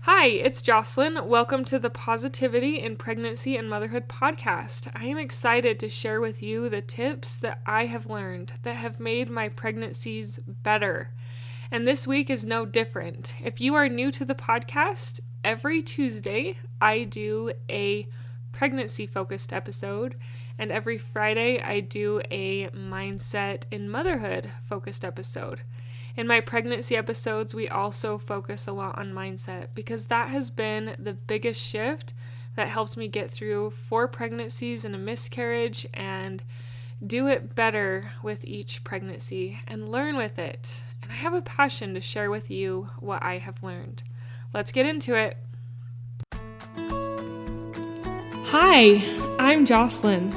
Hi, it's Jocelyn. Welcome to the Positivity in Pregnancy and Motherhood podcast. I am excited to share with you the tips that I have learned that have made my pregnancies better. And this week is no different. If you are new to the podcast, every Tuesday I do a pregnancy-focused episode, and every Friday I do a mindset in motherhood focused episode. In my pregnancy episodes, we also focus a lot on mindset because that has been the biggest shift that helped me get through 4 pregnancies and a miscarriage and do it better with each pregnancy and learn with it. And I have a passion to share with you what I have learned. Let's get into it. Hi, I'm Jocelyn,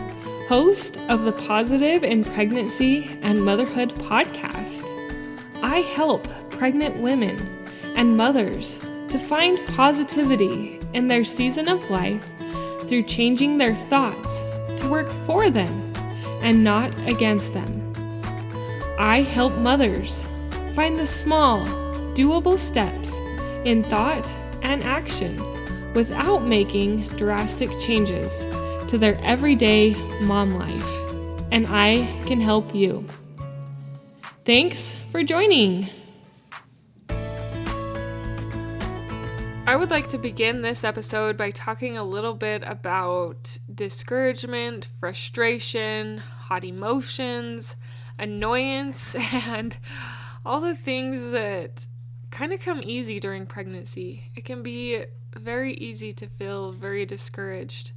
host of the Positive in Pregnancy and Motherhood podcast. I help pregnant women and mothers to find positivity in their season of life through changing their thoughts to work for them and not against them. I help mothers find the small, doable steps in thought and action without making drastic changes to their everyday mom life, and I can help you. Thanks for joining. I would like to begin this episode by talking a little bit about discouragement, frustration, hot emotions, annoyance, and all the things that kind of come easy during pregnancy. It can be very easy to feel very discouraged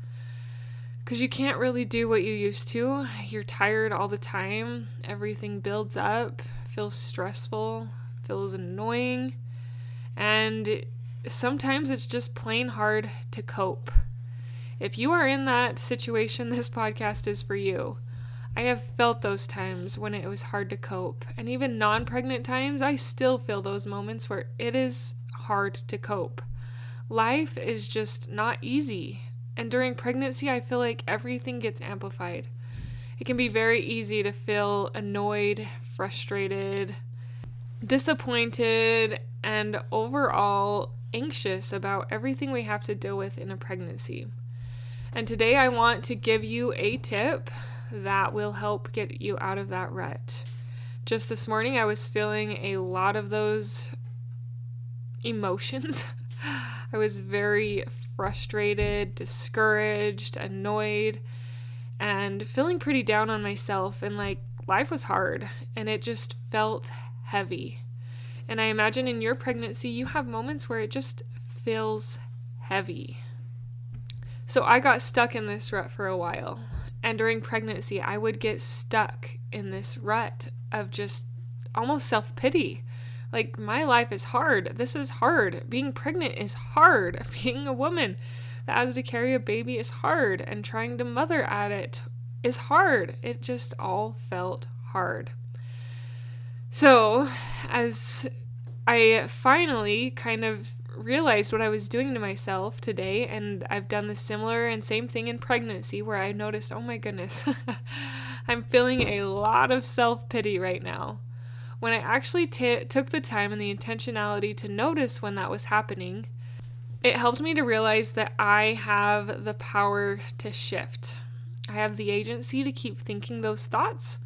because you can't really do what you used to. You're tired all the time. Everything builds up, feels stressful, feels annoying, and sometimes it's just plain hard to cope. If you are in that situation, this podcast is for you. I have felt those times when it was hard to cope, and even non-pregnant times, I still feel those moments where it is hard to cope. Life is just not easy. And during pregnancy, I feel like everything gets amplified. It can be very easy to feel annoyed, frustrated, disappointed, and overall anxious about everything we have to deal with in a pregnancy. And today I want to give you a tip that will help get you out of that rut. Just this morning, I was feeling a lot of those emotions. I was very frustrated, discouraged, annoyed, and feeling pretty down on myself, and like life was hard and it just felt heavy. And I imagine in your pregnancy you have moments where it just feels heavy. So I got stuck in this rut for a while, and during pregnancy I would get stuck in this rut of just almost self-pity. Like, my life is hard. This is hard. Being pregnant is hard. Being a woman that has to carry a baby is hard. And trying to mother at it is hard. It just all felt hard. So, as I finally kind of realized what I was doing to myself today, and I've done the similar and same thing in pregnancy where I noticed, oh my goodness, I'm feeling a lot of self-pity right now. When I actually took the time and the intentionality to notice when that was happening, it helped me to realize that I have the power to shift. I have the agency to keep thinking those thoughts,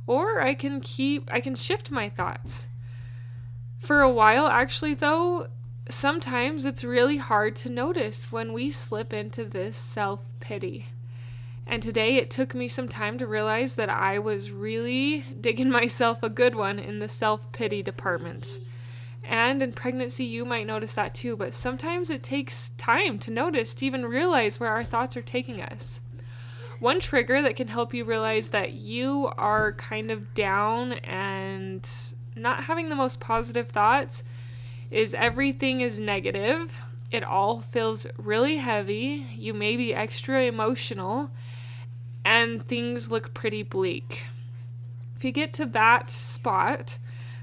or I can shift my thoughts. For a while, actually, though, sometimes it's really hard to notice when we slip into this self-pity. And today it took me some time to realize that I was really digging myself a good one in the self-pity department. And in pregnancy, you might notice that too, but sometimes it takes time to notice, to even realize where our thoughts are taking us. One trigger that can help you realize that you are kind of down and not having the most positive thoughts is everything is negative. It all feels really heavy. You may be extra emotional, and things look pretty bleak. If you get to that spot,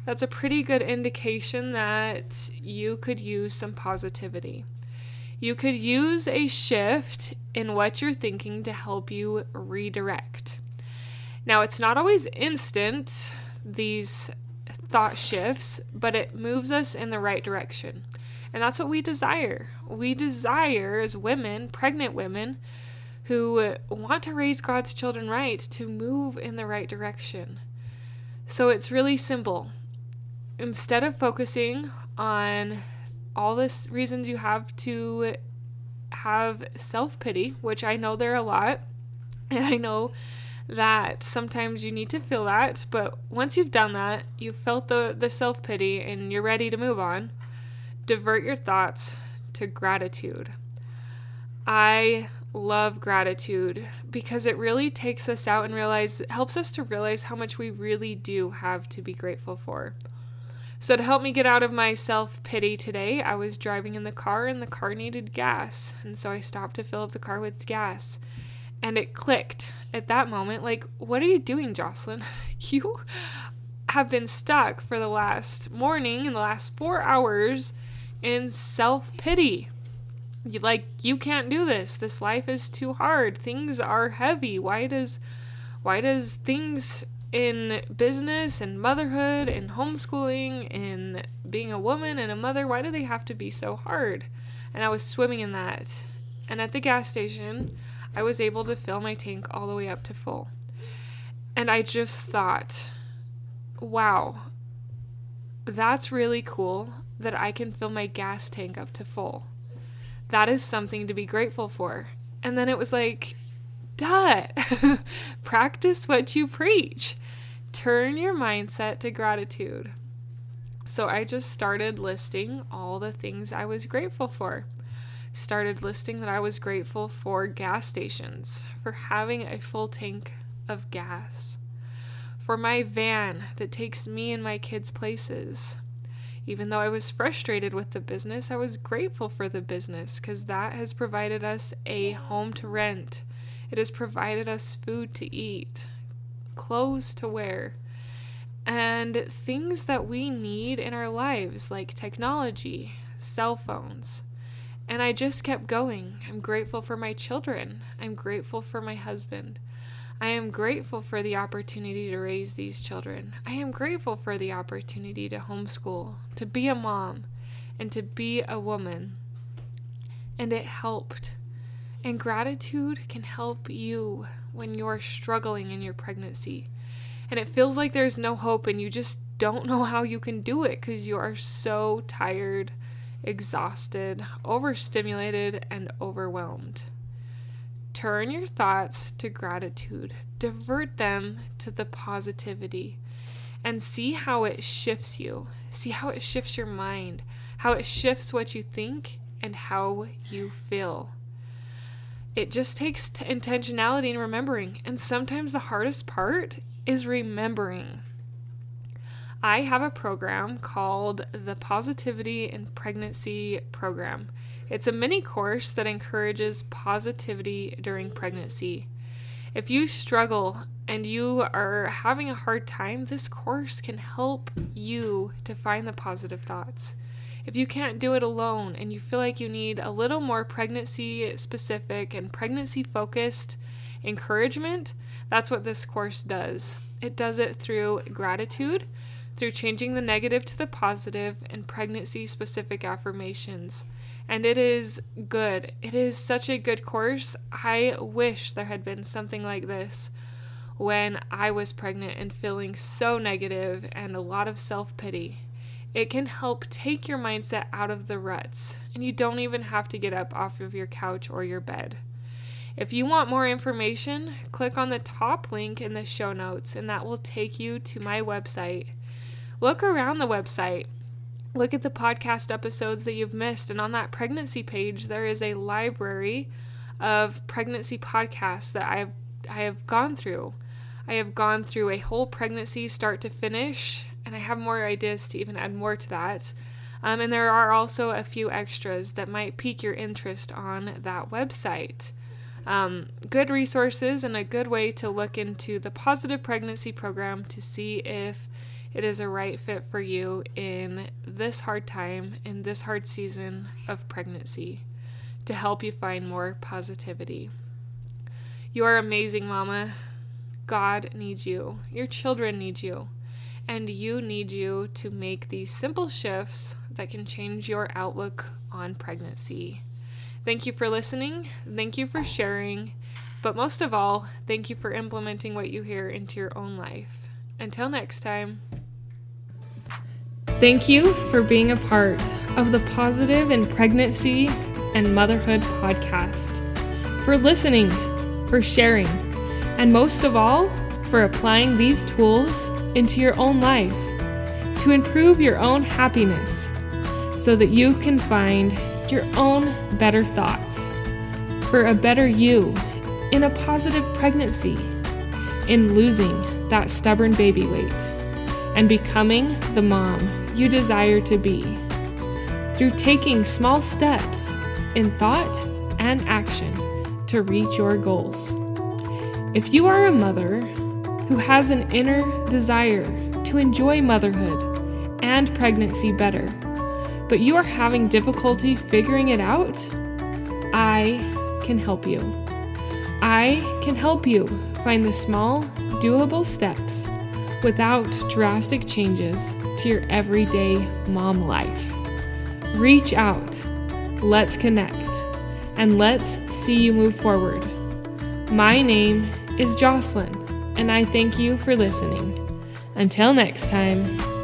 that's a pretty good indication that you could use some positivity. You could use a shift in what you're thinking to help you redirect. Now, it's not always instant, these thought shifts, but it moves us in the right direction. And that's what we desire. We desire, as women, pregnant women, who want to raise God's children right, to move in the right direction. So it's really simple. Instead of focusing on all the reasons you have to have self-pity, which I know there are a lot, and I know that sometimes you need to feel that, but once you've done that, you've felt the self-pity and you're ready to move on, divert your thoughts to gratitude. I love gratitude because it really takes us out and helps us to realize how much we really do have to be grateful for. So to help me get out of my self-pity today, I was driving in the car and the car needed gas. And so I stopped to fill up the car with gas. And it clicked at that moment, like, what are you doing, Jocelyn? You have been stuck for the last 4 hours in self-pity. You can't do this. This life is too hard. Things are heavy. Why does things in business and motherhood and homeschooling and being a woman and a mother, why do they have to be so hard? And I was swimming in that. And at the gas station, I was able to fill my tank all the way up to full. And I just thought, wow, that's really cool that I can fill my gas tank up to full. That is something to be grateful for. And then it was like, duh, practice what you preach. Turn your mindset to gratitude. So I just started listing all the things I was grateful for. Started listing that I was grateful for gas stations, for having a full tank of gas, for my van that takes me and my kids places. Even though I was frustrated with the business, I was grateful for the business because that has provided us a home to rent. It has provided us food to eat, clothes to wear, and things that we need in our lives like technology, cell phones. And I just kept going. I'm grateful for my children. I'm grateful for my husband. I am grateful for the opportunity to raise these children. I am grateful for the opportunity to homeschool, to be a mom, and to be a woman. And it helped. And gratitude can help you when you're struggling in your pregnancy. And it feels like there's no hope and you just don't know how you can do it because you are so tired, exhausted, overstimulated, and overwhelmed. Turn your thoughts to gratitude. Divert them to the positivity and see how it shifts you. See how it shifts your mind, how it shifts what you think and how you feel. It just takes intentionality and remembering. And sometimes the hardest part is remembering. I have a program called the Positivity in Pregnancy Program. It's a mini course that encourages positivity during pregnancy. If you struggle and you are having a hard time, this course can help you to find the positive thoughts. If you can't do it alone and you feel like you need a little more pregnancy specific and pregnancy focused encouragement, that's what this course does. It does it through gratitude, through changing the negative to the positive, and pregnancy-specific affirmations. And it is good. It is such a good course. I wish there had been something like this when I was pregnant and feeling so negative and a lot of self-pity. It can help take your mindset out of the ruts, and you don't even have to get up off of your couch or your bed. If you want more information, click on the top link in the show notes, and that will take you to my website. Look around the website. Look at the podcast episodes that you've missed, and on that pregnancy page, there is a library of pregnancy podcasts that I have gone through. I have gone through a whole pregnancy start to finish, and I have more ideas to even add more to that. And there are also a few extras that might pique your interest on that website. Good resources and a good way to look into the Positive Pregnancy Program to see if it is a right fit for you in this hard time, in this hard season of pregnancy, to help you find more positivity. You are amazing, Mama. God needs you. Your children need you. And you need you to make these simple shifts that can change your outlook on pregnancy. Thank you for listening. Thank you for sharing. But most of all, thank you for implementing what you hear into your own life. Until next time. Thank you for being a part of the Positive in Pregnancy and Motherhood podcast, for listening, for sharing, and most of all, for applying these tools into your own life to improve your own happiness so that you can find your own better thoughts for a better you in a positive pregnancy, in losing that stubborn baby weight, and becoming the mom you desire to be through taking small steps in thought and action to reach your goals. If you are a mother who has an inner desire to enjoy motherhood and pregnancy better, but you are having difficulty figuring it out, I can help you. I can help you find the small, doable steps without drastic changes to your everyday mom life. Reach out, let's connect, and let's see you move forward. My name is Jocelyn, and I thank you for listening. Until next time.